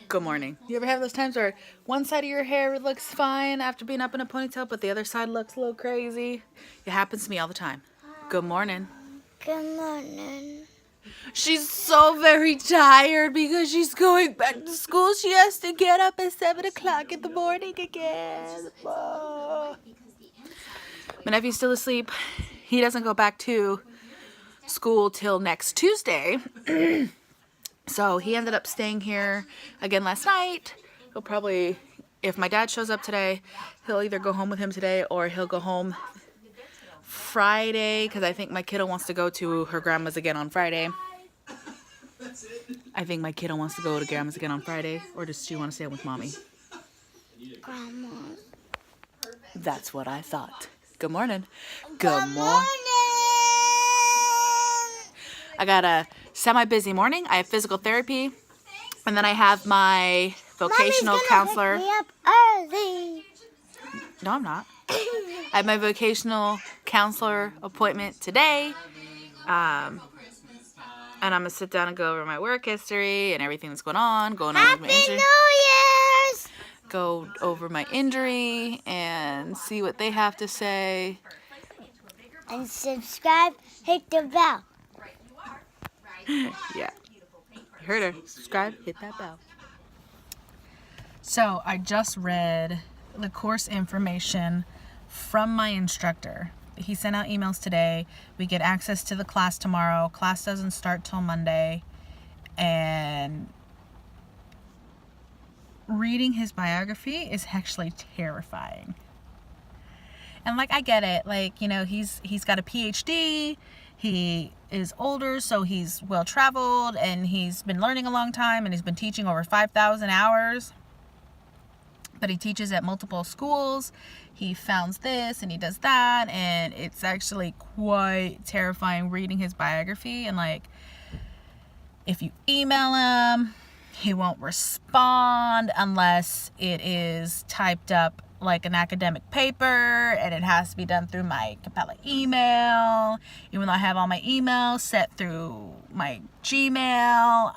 Good morning. You ever have those times where one side of your hair looks fine after being up in a ponytail, but the other side looks a little crazy? It happens to me all the time. Good morning. Good morning. She's so very tired because she's going back to school. She has to get up at 7 o'clock in the morning again. Oh. My nephew's still asleep. He doesn't go back to school till next Tuesday. So he ended up staying here again last night. He'll probably, if my dad shows up today, he'll either go home with him today or he'll go home Friday because I think my kiddo wants to go to her grandma's again on Friday. I think my kiddo wants to go to grandma's again on Friday, or does she want to stay home with mommy? Grandma. That's what I thought. Good morning. Good morning. I got a semi-busy morning. I have physical therapy, and then I have my vocational counselor. Pick me up early. No, I'm not. I have my vocational counselor appointment today. And I'm going to sit down and go over my work history and everything that's going on. Going over Happy my injury. New Year's! Go over my injury and see what they have to say. And subscribe, hit the bell. Yeah. You heard her. Subscribe, hit that bell. So I just read the course information from my instructor. He sent out emails today. We get access to the class tomorrow. Class doesn't start till Monday. And reading his biography is actually terrifying. And like, I get it. Like, you know, he's got a PhD. He is older, so he's well traveled, and he's been learning a long time, and he's been teaching over 5,000 hours. But he teaches at multiple schools. He founds this and he does that, and it's actually quite terrifying reading his biography. And like, if you email him, he won't respond unless it is typed up like an academic paper, and it has to be done through my Capella email. Even though I have all my emails set through my Gmail,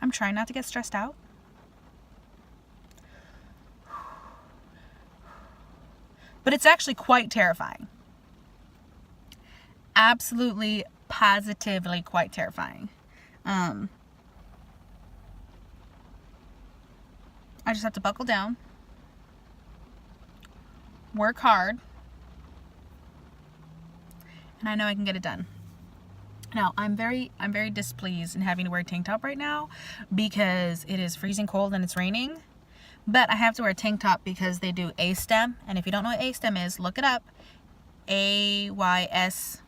I'm trying not to get stressed out. But it's actually quite terrifying. Absolutely, positively quite terrifying. I just have to buckle down, work hard, and I know I can get it done. Now, I'm very displeased in having to wear a tank top right now because it is freezing cold and it's raining. But I have to wear a tank top because they do ASTEM. And if you don't know what ASTEM is, look it up. AYSTM.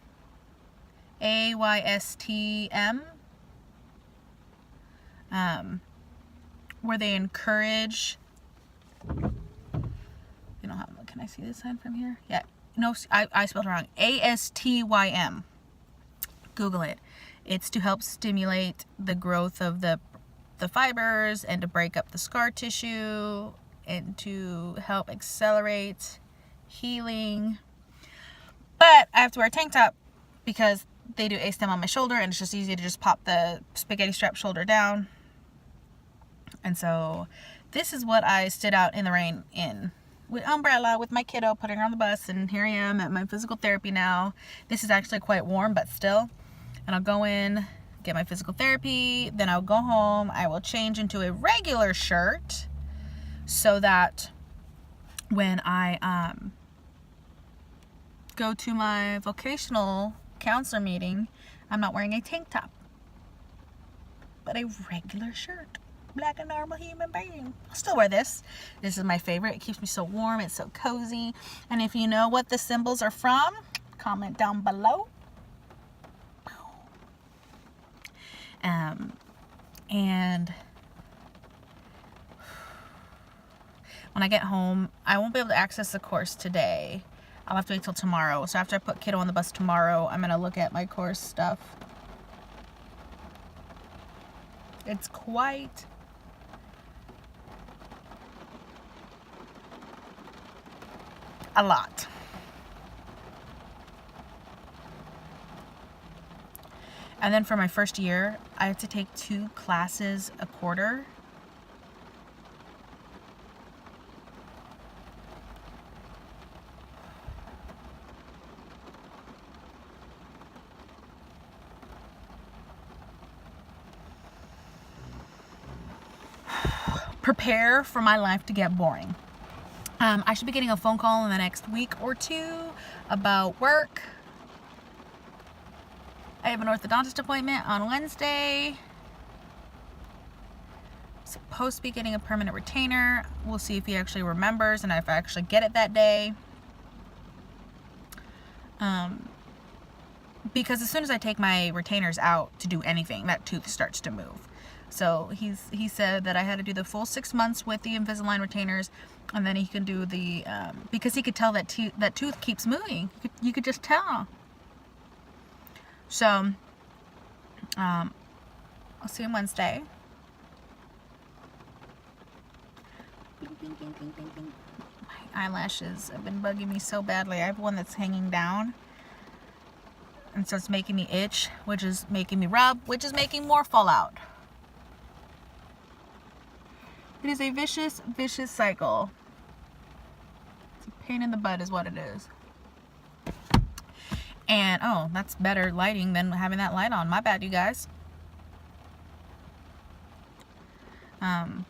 Where they encourage... You know how... Can I see this sign from here? Yeah. No, I spelled it wrong. ASTYM. Google it. It's to help stimulate the growth of the fibers and to break up the scar tissue and to help accelerate healing. But I have to wear a tank top because they do ASTEM on my shoulder, and it's just easy to just pop the spaghetti strap shoulder down. And so this is what I stood out in the rain in. With umbrella, with my kiddo, putting her on the bus, and here I am at my physical therapy now. This is actually quite warm, but still. And I'll go in, get my physical therapy, then I'll go home. I will change into a regular shirt so that when I go to my vocational counselor meeting, I'm not wearing a tank top, but a regular shirt. Like a normal human being. I'll still wear this. This is my favorite. It keeps me so warm. It's so cozy. And if you know what the symbols are from, comment down below. And when I get home, I won't be able to access the course today. I'll have to wait till tomorrow. So after I put kiddo on the bus tomorrow, I'm going to look at my course stuff. It's quite a lot. And then for my first year, I had to take 2 classes a quarter. Prepare for my life to get boring. I should be getting a phone call in the next week or 2 about work. I have an orthodontist appointment on Wednesday. Supposed to be getting a permanent retainer. We'll see if he actually remembers and if I actually get it that day. Because as soon as I take my retainers out to do anything, that tooth starts to move. So he said that I had to do the full 6 months with the Invisalign retainers, and then he can do the because he could tell that that tooth keeps moving. You could just tell. So I'll see him Wednesday. My eyelashes have been bugging me so badly. I have one that's hanging down, and so it's making me itch, which is making me rub, which is making more fall out. It is a vicious, vicious cycle. It's a pain in the butt is what it is. And, oh, that's better lighting than having that light on. My bad, you guys. I'm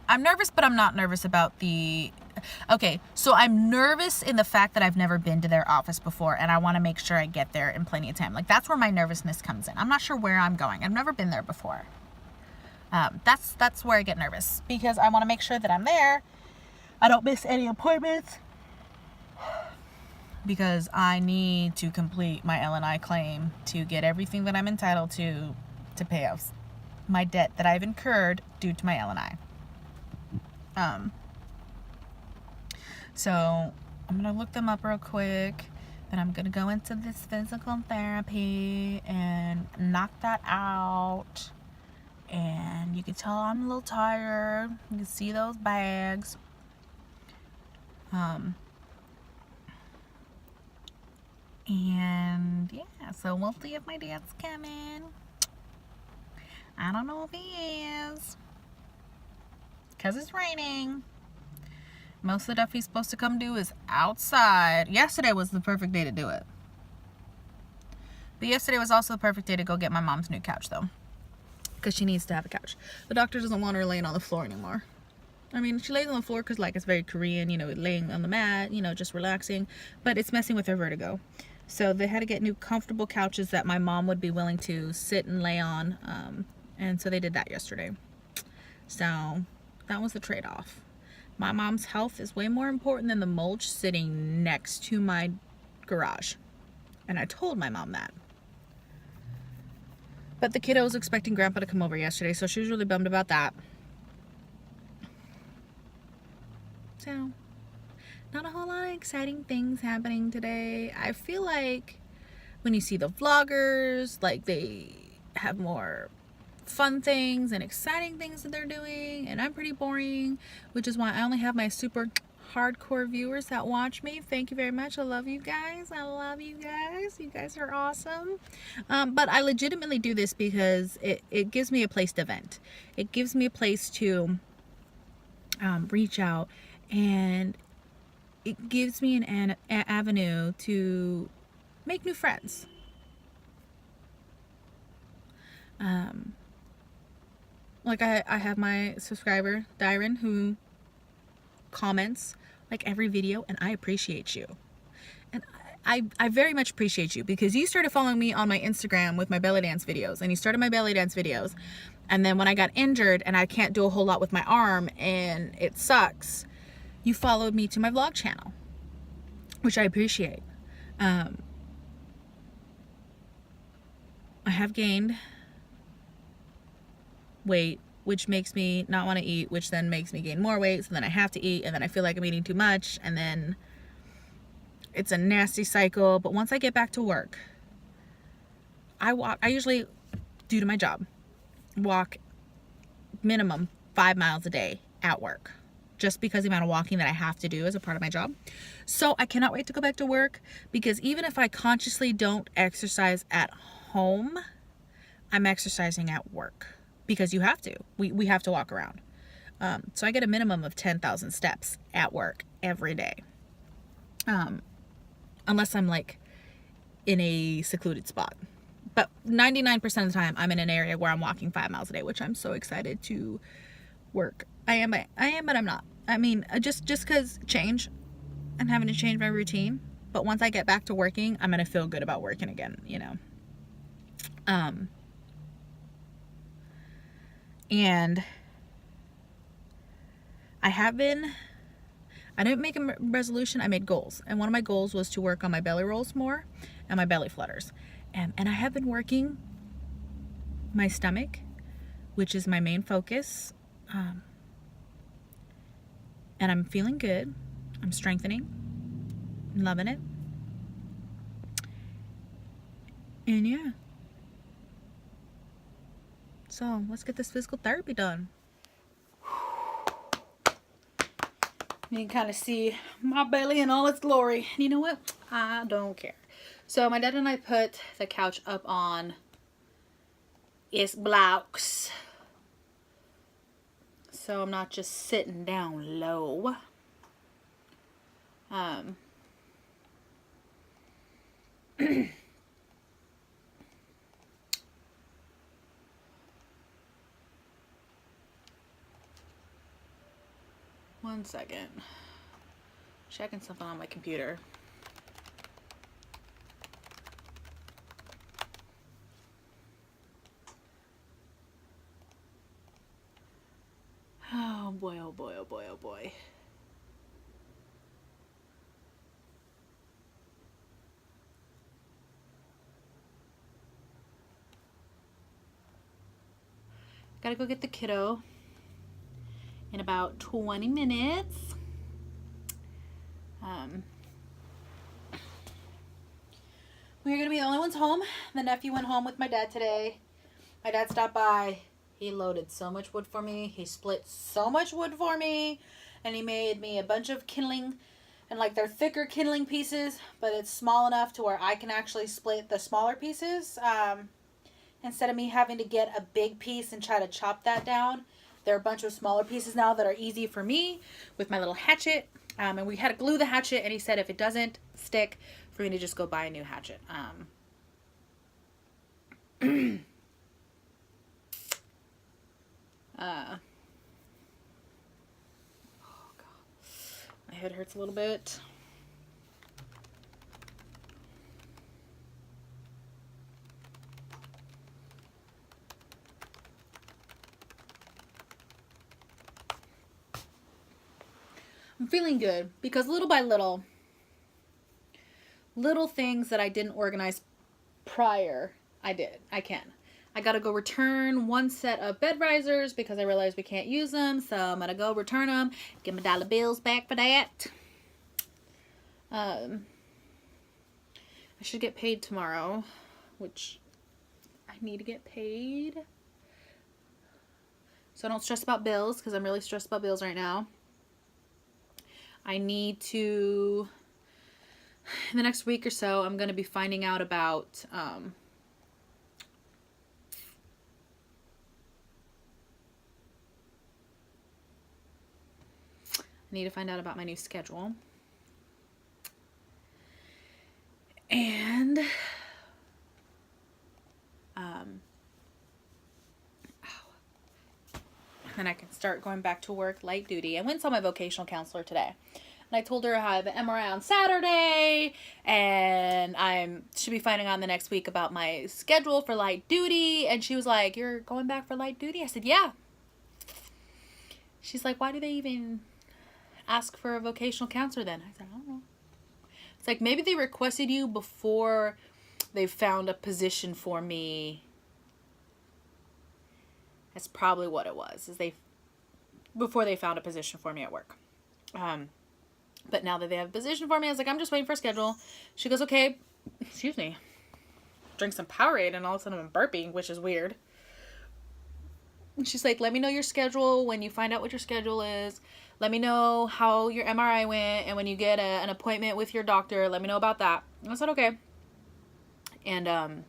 nervous, but I'm not nervous about the... Okay, so I'm nervous in the fact that I've never been to their office before, and I want to make sure I get there in plenty of time. Like, that's where my nervousness comes in. I'm not sure where I'm going. I've never been there before. That's where I get nervous, because I want to make sure that I'm there. I don't miss any appointments, because I need to complete my L&I claim to get everything that I'm entitled to pay off my debt that I've incurred due to my L&I. So I'm gonna look them up real quick, then I'm gonna go into this physical therapy and knock that out. And you can tell I'm a little tired. You can see those bags. And yeah, so we'll see if my dad's coming. I don't know if he is, because it's raining. Most of the stuff he's supposed to come do is outside. Yesterday was the perfect day to do it. But yesterday was also the perfect day to go get my mom's new couch, though, because she needs to have a couch. The doctor doesn't want her laying on the floor anymore. I mean, she lays on the floor because, like, it's very Korean, you know, laying on the mat, you know, just relaxing. But it's messing with her vertigo. So they had to get new comfortable couches that my mom would be willing to sit and lay on. And so they did that yesterday. So that was the trade-off. My mom's health is way more important than the mulch sitting next to my garage. And I told my mom that. But the kiddo was expecting Grandpa to come over yesterday, so she was really bummed about that. So, not a whole lot of exciting things happening today. I feel like when you see the vloggers, like, they have more fun things and exciting things that they're doing, and I'm pretty boring, which is why I only have my super hardcore viewers that watch me. Thank you very much. I love you guys. I love you guys. You guys are awesome. But I legitimately do this because it gives me a place to vent. It gives me a place to reach out, and it gives me an avenue to make new friends. Like I have my subscriber, Dyron, who comments like every video, and I appreciate you. And I very much appreciate you, because you started following me on my Instagram with my belly dance videos, and you started my belly dance videos. And then when I got injured and I can't do a whole lot with my arm and it sucks, you followed me to my vlog channel, which I appreciate. I have gained weight, which makes me not want to eat, which then makes me gain more weight, so then I have to eat, and then I feel like I'm eating too much, and then it's a nasty cycle. But once I get back to work, I usually, due to my job, walk minimum 5 miles a day at work, just because the amount of walking that I have to do as a part of my job. So I cannot wait to go back to work, because even if I consciously don't exercise at home, I'm exercising at work because you have to. We have to walk around. So I get a minimum of 10,000 steps at work every day. Unless I'm like in a secluded spot. But 99% of the time I'm in an area where I'm walking 5 miles a day, which I'm so excited to work. I am, but I'm not. I mean, just because change, I'm having to change my routine. But once I get back to working, I'm going to feel good about working again, you know. And I didn't make a resolution, I made goals. And one of my goals was to work on my belly rolls more and my belly flutters. And I have been working my stomach, which is my main focus. And I'm feeling good. I'm strengthening. I'm loving it. And yeah. So let's get this physical therapy done. You can kind of see my belly in all its glory. And you know what? I don't care. So my dad and I put the couch up on its blocks. So I'm not just sitting down low. One second. Checking something on my computer. Oh boy, oh boy, oh boy, oh boy. Gotta go get the kiddo in about 20 minutes. We're gonna be the only ones home. The nephew went home with my dad today. My dad stopped by. He loaded so much wood for me. He split so much wood for me. And he made me a bunch of kindling. And like they're thicker kindling pieces, but it's small enough to where I can actually split the smaller pieces. Instead of me having to get a big piece and try to chop that down. There are a bunch of smaller pieces now that are easy for me with my little hatchet. And we had to glue the hatchet, and he said if it doesn't stick, for me to just go buy a new hatchet. Oh God. My head hurts a little bit. I'm feeling good because little by little things that I didn't organize prior, I did. I can. I gotta go return one set of bed risers because I realized we can't use them. So I'm gonna go return them, get my dollar bills back for that. I should get paid tomorrow, which I need to get paid. So I don't stress about bills because I'm really stressed about bills right now. I need to, in the next week or so, I'm going to be finding out about I need to find out about my new schedule. And then I can start going back to work light duty. I went and saw my vocational counselor today. And I told her I have an MRI on Saturday, and I should be finding out in the next week about my schedule for light duty. And she was like, "You're going back for light duty?" I said, "Yeah." She's like, "Why do they even ask for a vocational counselor then?" I said, "I don't know." It's like maybe they requested you before they found a position for me. That's probably what it was. Before they found a position for me at work. But now that they have a position for me, I was like, I'm just waiting for a schedule. She goes, "Okay." Excuse me. Drink some Powerade and all of a sudden I'm burping, which is weird. And she's like, "Let me know your schedule when you find out what your schedule is. Let me know how your MRI went, and when you get an appointment with your doctor, let me know about that." And I said, "Okay." And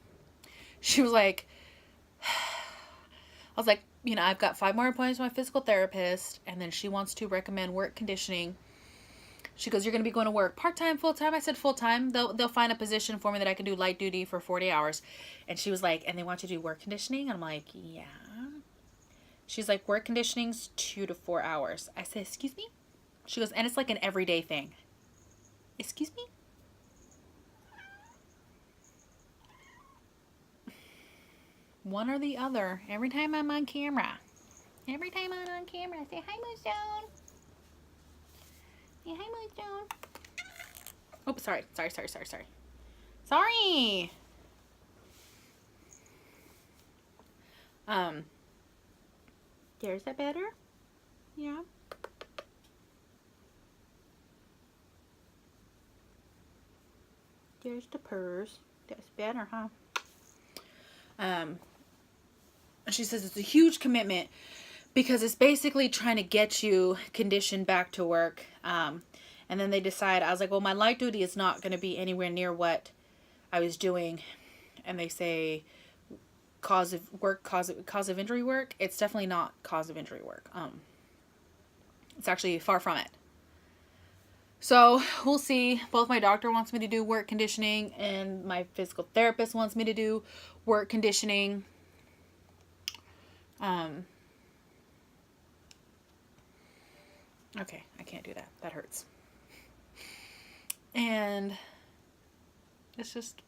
she was like, I was like, you know, I've got 5 more appointments with my physical therapist, and then she wants to recommend work conditioning. She goes, you're going to be going to work part-time, full-time? I said full-time. They'll find a position for me that I can do light duty for 40 hours. And she was like, and they want you to do work conditioning? And I'm like, yeah. She's like, work conditioning's 2 to 4 hours. I said, excuse me? She goes, and it's like an everyday thing. Excuse me? One or the other. Every time I'm on camera. Every time I'm on camera, I say, hi, Moonstone. Say hi, Moonstone. Oh, sorry. Sorry. There's that better? Yeah. There's the purse. That's better, huh? She says it's a huge commitment because it's basically trying to get you conditioned back to work. And then they decide, I was like, well, my light duty is not going to be anywhere near what I was doing. And they say cause of injury work. It's definitely not cause of injury work. It's actually far from it. So we'll see. Both my doctor wants me to do work conditioning and my physical therapist wants me to do work conditioning. Okay, I can't do that. That hurts. And it's just,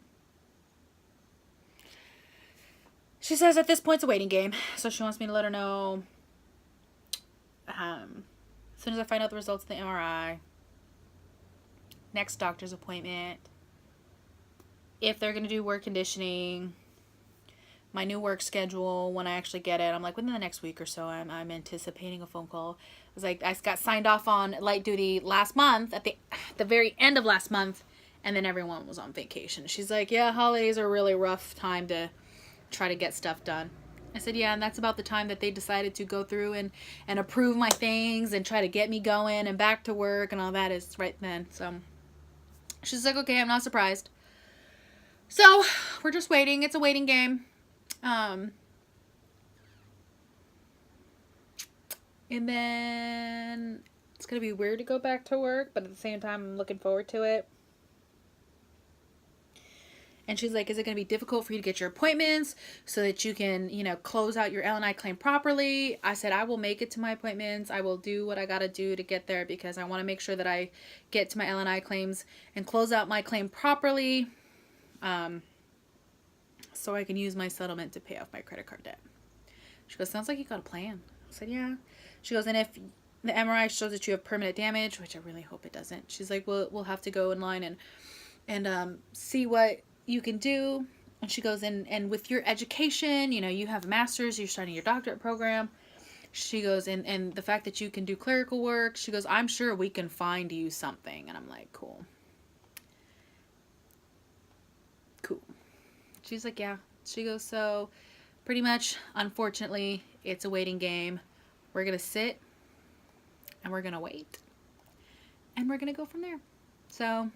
she says at this point it's a waiting game. So she wants me to let her know as soon as I find out the results of the MRI, next doctor's appointment, if they're going to do work conditioning, my new work schedule when I actually get it. I'm like, within the next week or so, I'm anticipating a phone call. I was like, I got signed off on light duty last month, at the very end of last month, and then everyone was on vacation. She's like, yeah, holidays are a really rough time to try to get stuff done. I said, yeah, and that's about the time that they decided to go through and approve my things and try to get me going and back to work and all that is right then. So she's like, okay, I'm not surprised. So we're just waiting. It's a waiting game. And then it's going to be weird to go back to work, but at the same time, I'm looking forward to it. And she's like, is it going to be difficult for you to get your appointments so that you can, you know, close out your LNI claim properly? I said, I will make it to my appointments. I will do what I got to do to get there because I want to make sure that I get to my LNI claims and close out my claim properly. So I can use my settlement to pay off my credit card debt. She goes, sounds like you got a plan. I said, yeah. She goes, and if the MRI shows that you have permanent damage, which I really hope it doesn't, she's like, we'll have to go in line and see what you can do. And she goes, and with your education, you know, you have a master's, you're starting your doctorate program. She goes, and the fact that you can do clerical work, she goes, I'm sure we can find you something. And I'm like, cool. She's like, yeah. She goes, so pretty much, unfortunately, it's a waiting game. We're going to sit and we're going to wait. And we're going to go from there. So